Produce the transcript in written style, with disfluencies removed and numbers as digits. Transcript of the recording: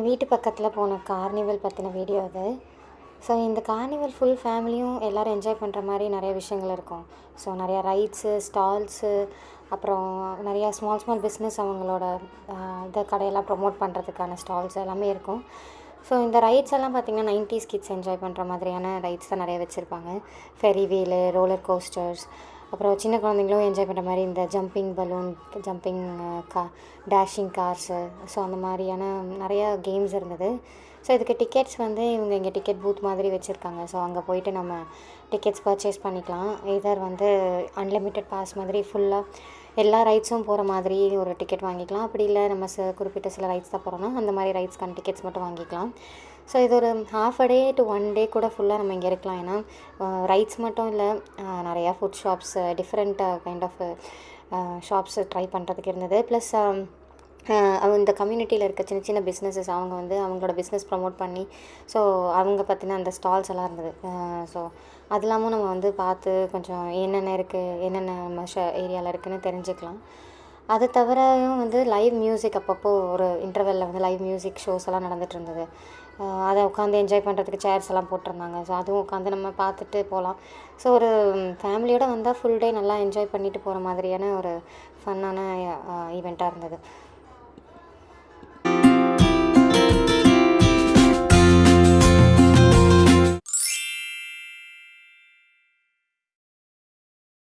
வீட்டு பக்கத்தில் போன கார்னிவல் பற்றின வீடியோ அது. ஸோ இந்த கார்னிவல் ஃபுல் ஃபேமிலியும் எல்லோரும் என்ஜாய் பண்ணுற மாதிரி நிறைய விஷயங்கள் இருக்கும். ஸோ நிறையா ரைட்ஸு, ஸ்டால்ஸு, அப்புறம் நிறையா ஸ்மால் ஸ்மால் பிஸ்னஸ் அவங்களோட இதை கடையெல்லாம் ப்ரொமோட் பண்ணுறதுக்கான ஸ்டால்ஸ் எல்லாமே இருக்கும். ஸோ இந்த ரைட்ஸ் எல்லாம் பார்த்திங்கன்னா 90s கிட்ஸ் என்ஜாய் பண்ணுற மாதிரியான ரைட்ஸ் தான் நிறைய வச்சுருப்பாங்க. ஃபெரி வீலு, ரோலர் கோஸ்டர்ஸ், அப்புறம் சின்ன குழந்தைங்களும் என்ஜாய் பண்ணுற மாதிரி இந்த jumping balloon, jumping dashing cars, so அந்த மாதிரியான நிறையா கேம்ஸ் இருந்தது. ஸோ இதுக்கு டிக்கெட்ஸ் வந்து இவங்க இங்கே டிக்கெட் பூத் மாதிரி வச்சுருக்காங்க. ஸோ அங்கே போயிட்டு நம்ம டிக்கெட்ஸ் பர்ச்சேஸ் பண்ணிக்கலாம். இதர் வந்து அன்லிமிட்டெட் பாஸ் மாதிரி ஃபுல்லாக எல்லா ரைட்ஸும் போகிற மாதிரி ஒரு டிக்கெட் வாங்கிக்கலாம். அப்படி இல்லை நம்ம குறிப்பிட்ட சில ரைட்ஸ் தான் போகிறோன்னா அந்த மாதிரி ரைட்ஸ்க்கான டிக்கெட்ஸ் மட்டும் வாங்கிக்கலாம். ஸோ இது ஒரு ஹாஃப் அ டே டு 1 டே கூட ஃபுல்லாக நம்ம இங்கே இருக்கலாம். ஏன்னா ரைட்ஸ் மட்டும் இல்லை, நிறையா food shops, different kind of shops try பண்ணுறதுக்கு இருந்தது. ப்ளஸ் இந்த கம்யூனிட்டியில் இருக்க சின்ன சின்ன பிஸ்னஸஸ் அவங்க வந்து அவங்களோட பிஸ்னஸ் ப்ரமோட் பண்ணி, ஸோ அவங்க பற்றின அந்த ஸ்டால்ஸ் எல்லாம் இருந்தது. ஸோ அது இல்லாமல் நம்ம வந்து பார்த்து கொஞ்சம் என்னென்ன இருக்குது, என்னென்ன நம்ம ஏரியாவில் இருக்குதுன்னு தெரிஞ்சுக்கலாம். அது தவிரவும் வந்து லைவ் மியூசிக் அப்பப்போ ஒரு இன்டர்வெல்லில் வந்து லைவ் மியூசிக் ஷோஸ் எல்லாம் நடந்துகிட்டு இருந்தது. அதை உட்காந்து என்ஜாய் பண்ணுறதுக்கு சேர்ஸ் எல்லாம் போட்டிருந்தாங்க. ஸோ அதுவும் உட்காந்து நம்ம பார்த்துட்டு போகலாம். ஸோ ஒரு ஃபேமிலியோடு வந்தால் ஃபுல் டே நல்லா என்ஜாய் பண்ணிட்டு போகிற மாதிரியான ஒரு ஃபன்னான ஈவெண்ட்டாக இருந்தது.